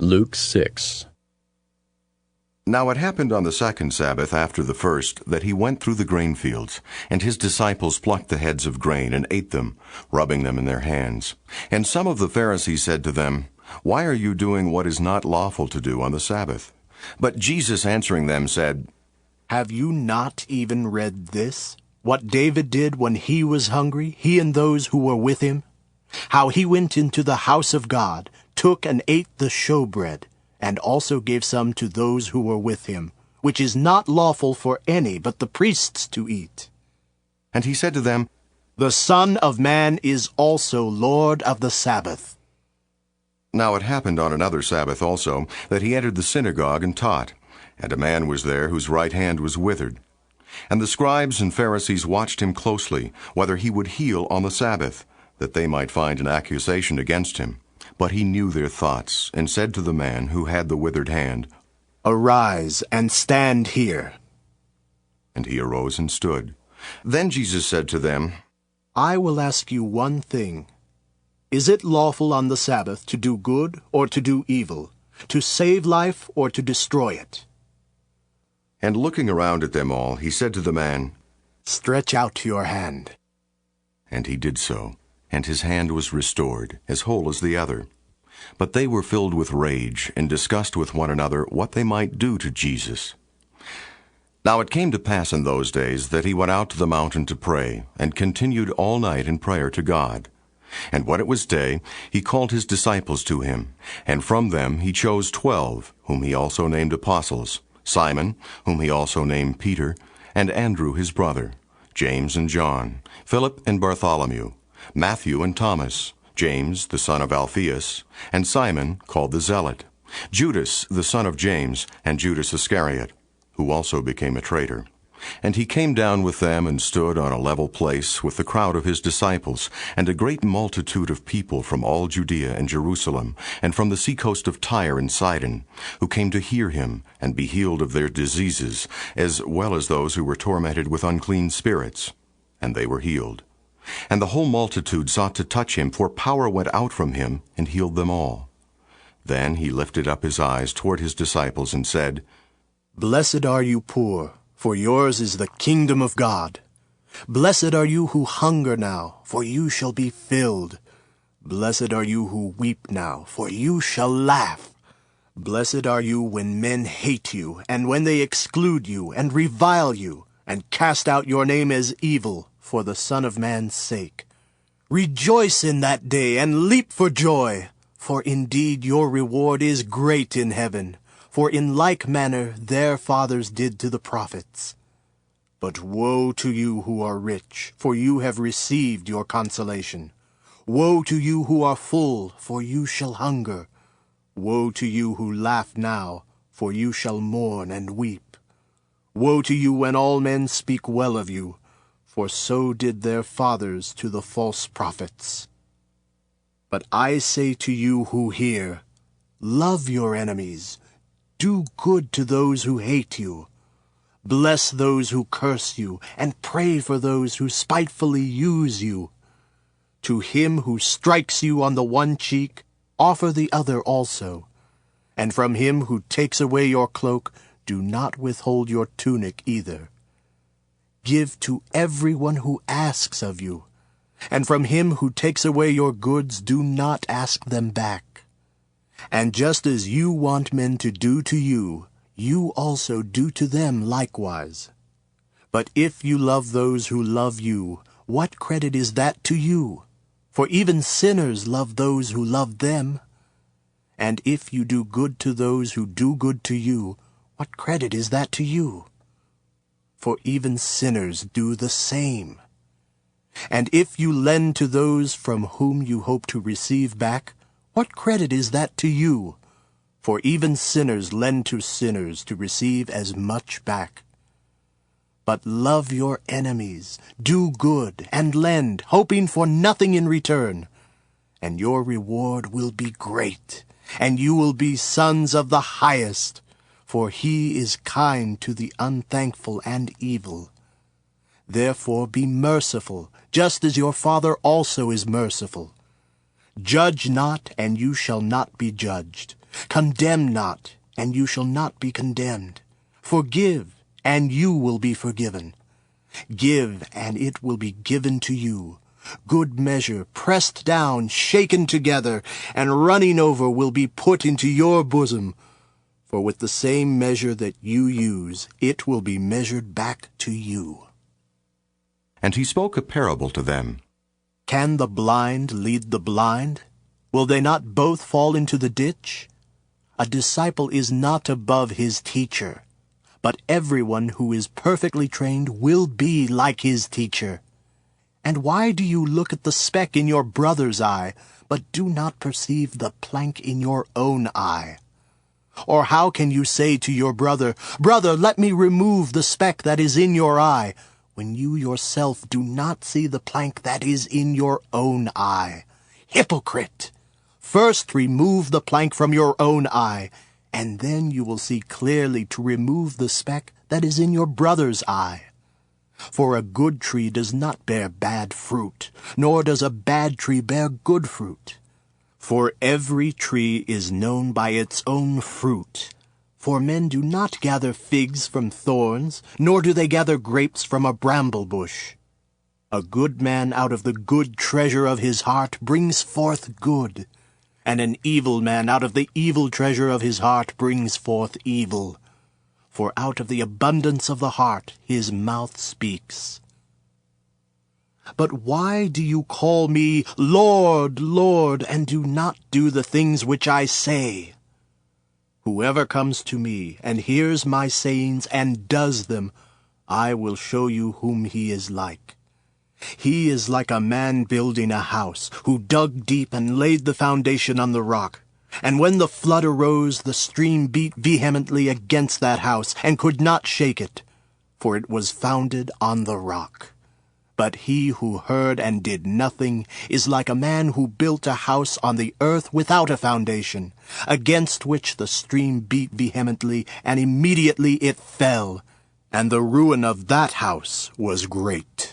Luke 6. Now it happened on the second Sabbath after the first that he went through the grain fields, and his disciples plucked the heads of grain and ate them, rubbing them in their hands. And some of the Pharisees said to them, "Why are you doing what is not lawful to do on the Sabbath?" But Jesus answering them said, Have you not even read this? What David did when he was hungry, he and those who were with him? How he went into the house of God, took and ate the showbread, and also gave some to those who were with him, which is not lawful for any but the priests to eat. And he said to them, The Son of Man is also Lord of the Sabbath. Now it happened on another Sabbath also that he entered the synagogue and taught, and a man was there whose right hand was withered. And the scribes and Pharisees watched him closely, whether he would heal on the Sabbath, that they might find an accusation against him. But he knew their thoughts, and said to the man who had the withered hand, Arise and stand here. And he arose and stood. Then Jesus said to them, I will ask you one thing. Is it lawful on the Sabbath to do good or to do evil, to save life or to destroy it? And looking around at them all, he said to the man, Stretch out your hand. And he did so, and his hand was restored, as whole as the other. But they were filled with rage, and discussed with one another what they might do to Jesus. Now it came to pass in those days that he went out to the mountain to pray, and continued all night in prayer to God. And when it was day, he called his disciples to him, and from them he chose 12, whom he also named apostles, Simon, whom he also named Peter, and Andrew his brother, James and John, Philip and Bartholomew, Matthew and Thomas, James the son of Alphaeus, and Simon called the Zealot, Judas the son of James, and Judas Iscariot, who also became a traitor. And he came down with them and stood on a level place with the crowd of his disciples, and a great multitude of people from all Judea and Jerusalem, and from the seacoast of Tyre and Sidon, who came to hear him and be healed of their diseases, as well as those who were tormented with unclean spirits. And they were healed. And the whole multitude sought to touch him, for power went out from him and healed them all. Then he lifted up his eyes toward his disciples and said, Blessed are you poor, for yours is the kingdom of God. Blessed are you who hunger now, for you shall be filled. Blessed are you who weep now, for you shall laugh. Blessed are you when men hate you, and when they exclude you, and revile you, and cast out your name as evil for the Son of Man's sake. Rejoice in that day, and leap for joy, for indeed your reward is great in heaven. For in like manner their fathers did to the prophets. But woe to you who are rich, for you have received your consolation. Woe to you who are full, for you shall hunger. Woe to you who laugh now, for you shall mourn and weep. Woe to you when all men speak well of you, for so did their fathers to the false prophets. But I say to you who hear, love your enemies. Do good to those who hate you. Bless those who curse you, and pray for those who spitefully use you. To him who strikes you on the one cheek, offer the other also. And from him who takes away your cloak, do not withhold your tunic either. Give to everyone who asks of you, and from him who takes away your goods, do not ask them back. And just as you want men to do to you, you also do to them likewise. But if you love those who love you, what credit is that to you? For even sinners love those who love them. And if you do good to those who do good to you, what credit is that to you? For even sinners do the same. And if you lend to those from whom you hope to receive back, what credit is that to you? For even sinners lend to sinners to receive as much back. But love your enemies, do good, and lend, hoping for nothing in return. And your reward will be great, and you will be sons of the highest, for he is kind to the unthankful and evil. Therefore be merciful, just as your Father also is merciful. Judge not, and you shall not be judged. Condemn not, and you shall not be condemned. Forgive, and you will be forgiven. Give, and it will be given to you. Good measure, pressed down, shaken together, and running over will be put into your bosom. For with the same measure that you use, it will be measured back to you. And he spoke a parable to them. Can the blind lead the blind? Will they not both fall into the ditch? A disciple is not above his teacher, but everyone who is perfectly trained will be like his teacher. And why do you look at the speck in your brother's eye, but do not perceive the plank in your own eye? Or how can you say to your brother, Brother, let me remove the speck that is in your eye, when you yourself do not see the plank that is in your own eye? Hypocrite! First remove the plank from your own eye, and then you will see clearly to remove the speck that is in your brother's eye. For a good tree does not bear bad fruit, nor does a bad tree bear good fruit. For every tree is known by its own fruit. For men do not gather figs from thorns, nor do they gather grapes from a bramble bush. A good man out of the good treasure of his heart brings forth good, and an evil man out of the evil treasure of his heart brings forth evil. For out of the abundance of the heart his mouth speaks. But why do you call me Lord, Lord, and do not do the things which I say? Whoever comes to me and hears my sayings and does them, I will show you whom he is like. He is like a man building a house, who dug deep and laid the foundation on the rock. And when the flood arose, the stream beat vehemently against that house, and could not shake it, for it was founded on the rock. But he who heard and did nothing is like a man who built a house on the earth without a foundation, against which the stream beat vehemently, and immediately it fell, and the ruin of that house was great.